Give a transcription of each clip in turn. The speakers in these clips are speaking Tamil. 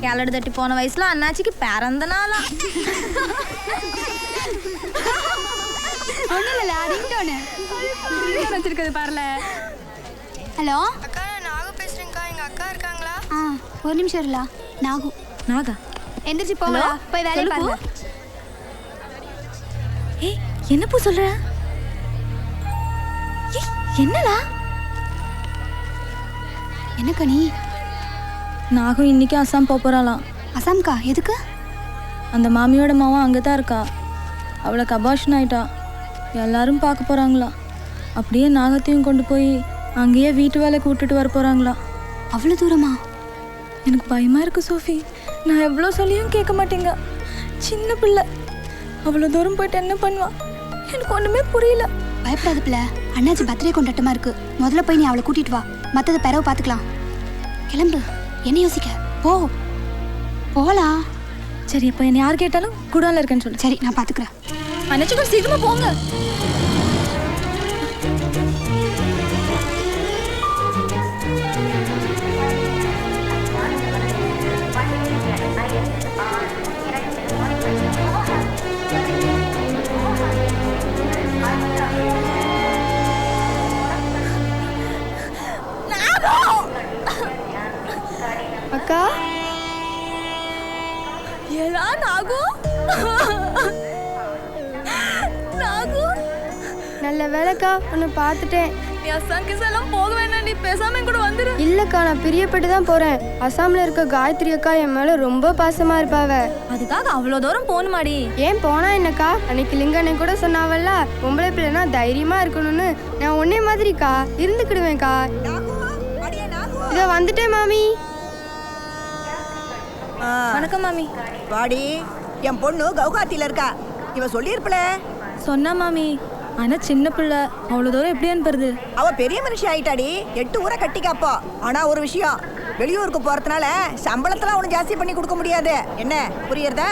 கேலடு தட்டி போன வயசுல அண்ணாச்சிக்கு பிறந்த நாளா? வச்சிருக்கிறது பாருல. ஹலோ அக்கா, நான் நாகு பேசுறேன்க்கா. எங்க அக்கா இருக்காங்களா? ஒரு நிமிஷம் இருலா. நாகா எந்திரிச்சு போங்களா, போய் வேலையை பாருங்க. ஏய், என்ன பூ சொல்ற? என்னடா? என்னக்கா நீ? நாகும் இன்னைக்கு அசாம் போறாளாம். அசாம்கா எதுக்கு? அந்த மாமியோட மாவன் அங்கதான் இருக்கா. அவளுக்கு அபார்ஷன் ஆயிட்டா. எல்லாரும் பார்க்க போறாங்களா. அப்படியே நாகத்தையும் கொண்டு போய் அங்கேயே வீட்டு வேலை கூட்டுட்டு வர போறாங்களா. அவ்வளவு தூரமா? எனக்கு பயமா இருக்கு சோஃபி. நான் எவ்வளோ சொல்லியும் கேட்க மாட்டேங்க. சின்ன பிள்ளை அவ்வளோ தூரம் போயிட்டு என்ன பண்ணுவா? எனக்கு ஒண்ணுமே புரியல. பயப்படாத பிள்ளை. அண்ணாச்சி பர்த்டே கொண்டாட்டமா இருக்கு. முதல்ல போய் நீ அவளை கூட்டிட்டு வா. மற்றதை பிறகு பார்த்துக்கலாம். கிளம்பு. என்ன யோசிக்க? போலாம். சரி, இப்போ என்ன யார் கேட்டாலும் குடால இருக்கேன்னு சொல்லு. சரி, நான் பார்த்துக்கிறேன். அண்ணாச்சி கொஞ்சம் சீக்கிரமா போங்க. அக்கா, ஏலா நாகு. நாகு, நல்ல வேலைக்கா, உன்னை பார்த்துட்டேன். நீ அசாம் கிசாலாம் போக வேண்டாம். நீ பேசாம கூட வந்துரு. இல்லக்கா, நான் பிரியப்பட்டு தான் போறேன். அசாம்ல இருக்க காயத்ரி அக்கா என் மேல ரொம்ப பாசமா இருப்பாவ. அதுக்காக அவ்வளோ தூரம் போகணுமாடி? ஏன் போனா என்னக்கா? அன்னைக்கு லிங்கனை கூட சொன்னாவல்ல, பொம்பளை பிள்ளைனா தைரியமா இருக்கணும்னு. நான் உன்னே மாதிரிக்கா இருந்துக்கிடுவேன்க்கா. இதோ வந்துட்டேன் மாமி. வணக்கம் மாமி. வாடி, என் பொண்ணு கவுகாத்தில இருக்கா. இவ சொல்லியிருப்பல. சொன்னா மாமி. ஆனா சின்ன பிள்ளை அவ்வளோ தூரம் எப்படி அனுப்புறது? அவ பெரிய மனுஷி ஆயிட்டாடி. 8 ஊரை கட்டிக்காப்போ. ஆனா ஒரு விஷயம், வெளியூருக்கு போறதுனால சம்பளத்துல அவனு ஜாஸ்தி பண்ணி கொடுக்க முடியாது. என்ன புரியுறதா?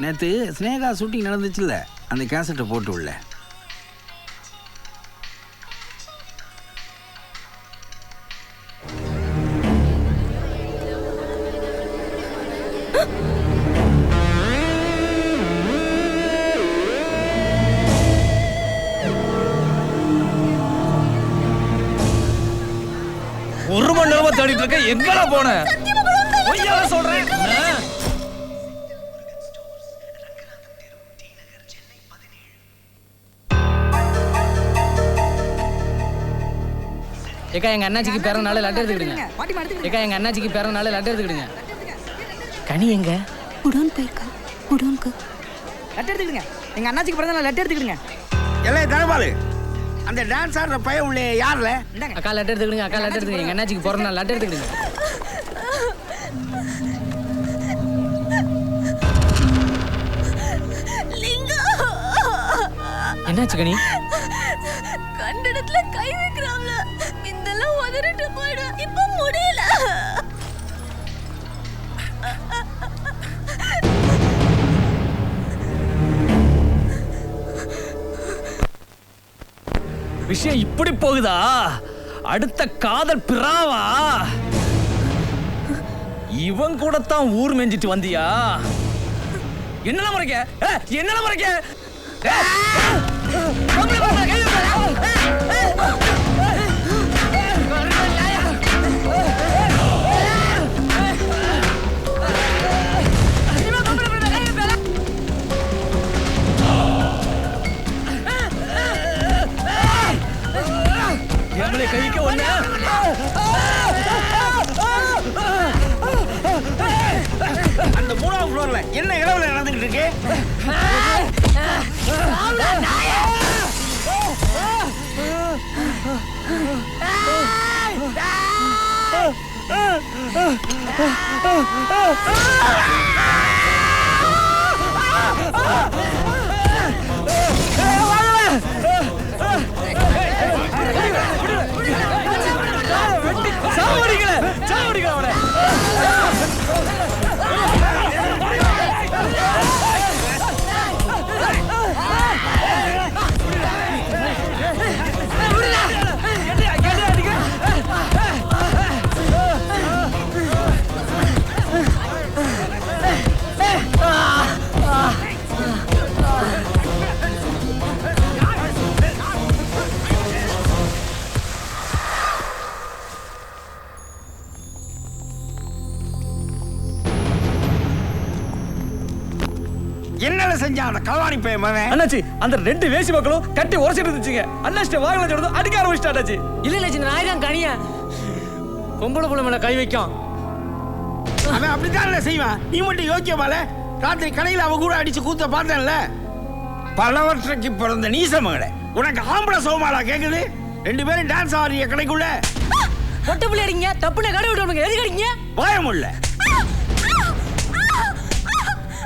நேற்று ஸ்னேகா ஷூட்டிங் நடந்துச்சுல்ல, அந்த கேசட்டை போட்டு உள்ள. ஒரு மணி நேரமா தேடிட்டு இருக்க. எங்கடா போன? சொல்றேன். ஏக்கா, எங்க அண்ணாச்சிக்கு பிறந்த நாள் லெட்டர் எடுத்துக்கிடுங்க. ஏக்கா, எங்க அண்ணாச்சிக்கு பிறந்த நாள் லெட்டர் எடுத்துக்கிடுங்க. கனி எங்க? குடோன் போயிருக்கா. குடோனுக்கு லெட்டர் எடுத்துக்கிடுங்க. எங்க அண்ணாச்சிக்கு பிறந்த நாள் லெட்டர் எடுத்துக்கிடுங்க. எல்லாம் தனபாலு, அந்த டான்ஸ் ஆடுற பையன் உள்ளே யார்ல? அக்கா லெட்டர் எடுத்துக்கிடுங்க. அக்கா லெட்டர் எடுத்துக்கிடுங்க. எங்க அண்ணாச்சிக்கு பிறந்த நாள் லெட்டர் எடுத்துக்கிடுங்க. என்னாச்சு கனி? கண்டடத்துல கை வைக்கிறாங்கள. இதெல்லாம் உதறிட்டு போயிடும். இப்ப முடியல. விஷயம் இப்படி போகுதா? அடுத்த காதல் பிராவா? இவன் கூட தான் ஊர் மெஞ்சிட்டு வந்தியா? என்னெல்லாம் மறைக்க? என்னெல்லாம் மறைக்க? கைக்கு ஒண்ணு. அந்த 3ஆவது ஃப்ளோர்ல என்ன இடவுல நடந்துகிட்டு இருக்கு? என்னல செஞ்சான் அந்த களவாணி பையன் மகன்? அண்ணாச்சி அந்த 2 வேசி மக்களும் கட்டி உரசிட்டு இருந்துச்சுங்க. அண்ணாச்சி வாங்கல சொல்றது அடிக்க ஆரம்பிச்சிட்டா அண்ணாச்சி. இல்ல இல்ல இந்த நாய் தான் கனியா பொம்பளை புள்ள மேல கை வைக்கும். அவன் அப்படித்தான் செய்வான். நீ மட்டும் யோக்கியமால ராத்திரி கடையில் அவ கூட அடிச்சு கூத்த பார்த்தேன்ல. பல வருஷத்துக்கு பிறந்த நீச மகளே, உனக்கு ஆம்பளை சோமாலா கேக்குது? 2 பேரும் டான்ஸ் ஆடுறீங்க கடைக்குள்ள. பொட்ட புள்ளி அடிங்க தப்புன கடை விட்டுருங்க. எதுக்கு அடிங்க? பயம் இல்ல.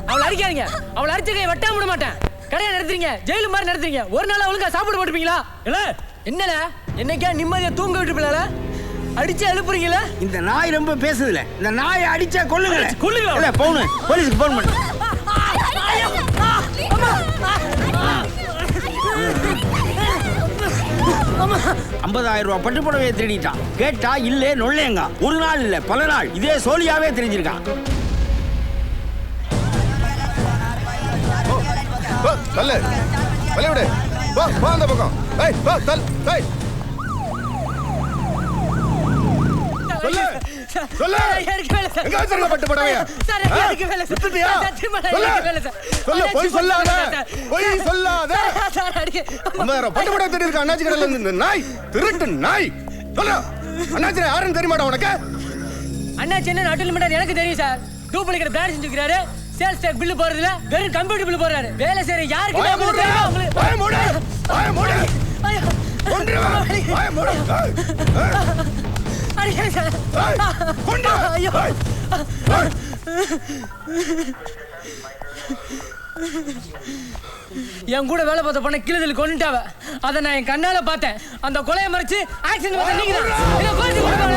அவளை அடிக்காதீங்க. அவளை அடிச்ச கை வெட்டாம விட மாட்டேன். கடையை நடத்துறீங்க, ஜெயிலு மாதிரி நடத்துறீங்க. ஒரு நாள் அவளுக்கு சாப்பாடு போட்டுப்பீங்களா? இல்ல என்னல என்னைக்கா நிம்மதியா தூங்க விட்டுப்பீங்களா? அடிச்சு எழுப்புறீங்களா? இந்த நாய் ரொம்ப பேசுதுல. இந்த நாயை அடிச்சா கொல்லுங்க. கொல்லுங்க. இல்ல போன் போலீஸ்க்கு போன் பண்ணு. 50,000 ரூபாய் பட்டு புடவையை திருடிட்டான். கேட்டா இல்ல நொல்லேங்க. ஒரு நாள் இல்ல பல நாள் இதே சோழியாவே தெரிஞ்சிருக்கான். தள்ளு தள்ளி விடு. வா அந்த பக்கம். ஏய் வா தள். ஏய் சொல்லு சொல்லு. எங்க வச்சிருக்க பட்டு புடவையா? சார் எனக்கு வேலை சார். விட்டுட்டியா? சொல்லு போய் சொல்லாத. போய் சொல்லாத. சார் அடிக்க 50,000 பட்டு புடவை திருடி இருக்க அண்ணாச்சி கடையில இருந்து நாய் திருட்டு நாய். சொல்லு அண்ணாச்சி யாருன்னு தெரியுமாடா உனக்கு? அண்ணாச்சி என்ன நாட்டில் மட்டும் எனக்கு தெரியும் சார். டூப்ளிகேட் பிராண்ட் செஞ்சுக்கிறாரு. சேல்ஸ் டேக் பில் போறதுல வெறும் கம்ப்யூட்டர் பில் போறாரு. வேலை செய்யற யாருக்கு தெரியுமா உங்களுக்கு? வாய மூடு. வாய மூடு. கொன்றுவா. வாய மூடு. அடிங்க சார். கொன்று. ஐயோ. என் கூட வேலை பார்த்த பொண்ணை கிளதில் கொண்டுட்டாவ. அதை நான் என் கண்ணால பார்த்தேன். அந்த கொலையை மறைச்சு ஆக்சிடென்ட் பார்த்த நீங்க தான். இத கோதி கொடுங்க.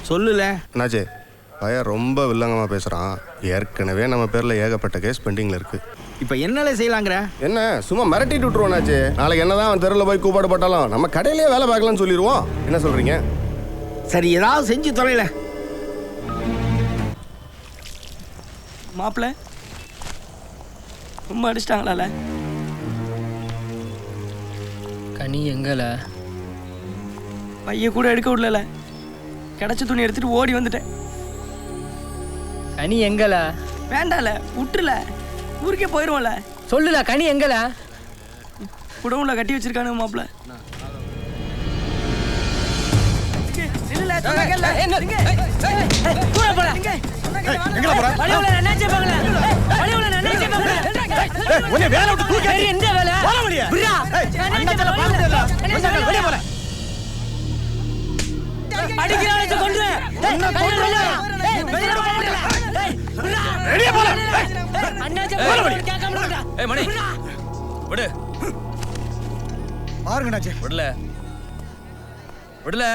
சொல்லுல அண்ணாச்சி பையன் ரொம்ப வில்லங்கமா பேசுறான். ஏற்கனவே நம்ம பேர்ல ஏகப்பட்ட கேஸ் பெண்டிங்ல இருக்கு. இப்ப என்னல செய்யலாங்கிற? என்ன சும்மா மிரட்டிட்டு விட்டுருவோம் அண்ணாச்சி. நாளைக்கு என்னதான் அவன் தெருவில் போய் கூப்பாடு போட்டாலும் நம்ம கடையிலேயே வேலை பார்க்கலாம்னு சொல்லிடுவோம். என்ன சொல்றீங்க? சரி ஏதாவது செஞ்சு தொலைல. மாப்பிள்ள ரொம்ப அடிச்சிட்டாங்களால? கனி எங்கல? பைய கூட எடுக்க விடல. கிடைச்ச துணி எடுத்துட்டு ஓடி வந்துட்டேன். கனி எங்கல? வேண்டால விட்டுல, ஊருக்கே போயிருவோம்ல. சொல்லுல கனி எங்கல? குடவுல கட்டி வச்சிருக்கானு மாப்பிள்ள. விடல விடல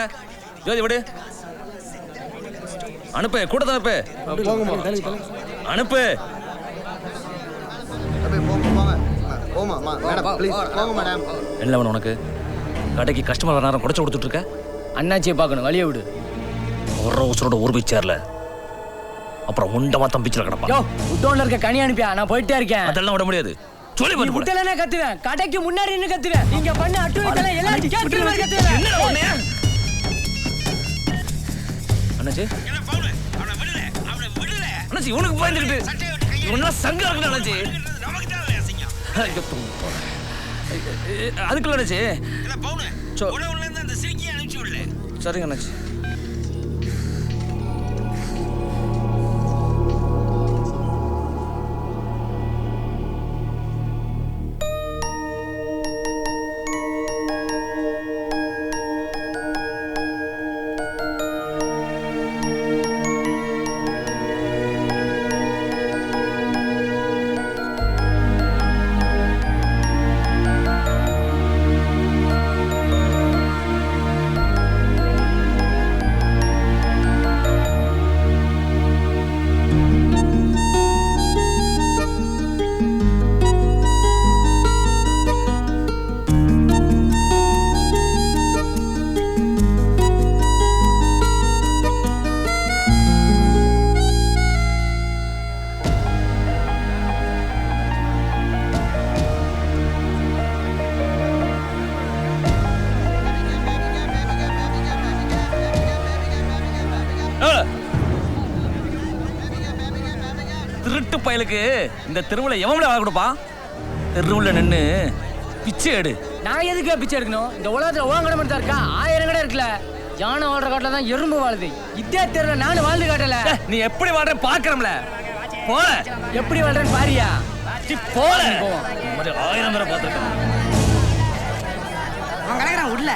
ஜோதி விடு. அனுப்பு கூட அனுப்பு அனுப்பு. என்ன உனக்கு கடைக்கு கஸ்டமர் வர நேரம் குடைச்சு கொடுத்துட்டு இருக்க? அண்ணாச்சியை பார்க்கணும், வழியை விடு. ஒரு உசுரோட ஊர் போய் சேரல அப்புறம் உண்டமா தம்பிச்சுல கிடப்பா. உட்டோன்ல இருக்க கனி அனுப்பியா, நான் போயிட்டே இருக்கேன். அதெல்லாம் விட முடியாது. சொல்லி பண்ணு. முட்டலனே கத்துவேன், கடைக்கு முன்னாடி நின்னு கத்துவேன். நீங்க பண்ண அட்டுவிட்டலாம் எல்லாரும் கேட்கிற மாதிரி கத்துவேன். என்ன ஒண்ணே? அண்ணாச்சி அண்ணாச்சி உனக்கு பயந்துக்கிட்டு இவனெல்லாம் சங்கா இருக்குன்னு அண்ணாச்சி. அதுக்குள்ள அண்ணாச்சி சரிங்க அண்ணாச்சி. பயலுக்கு இந்த தெருவுல எவன்ல வாழ கொடுப்பான்? தெருவுல நின்னு பிச்சை எடு. நான் எதுக்கு பிச்சை எடுக்கணும்? இந்த உலகத்துல ஓங்கட மட்டும் இருக்கா? 1000 கடை இருக்குல்ல. யானை வாழ்ற காட்டுல தான் எறும்பு வாழுது. இதே தெருல நானும் வாழ்ந்து காட்டல. நீ எப்படி வாழ்ற பாக்குறோம்ல. போல எப்படி வாழ்றேன்னு பாரியா? போல 1000 முறை பார்த்துருக்கேன். அவன் கிடக்குறான் உள்ள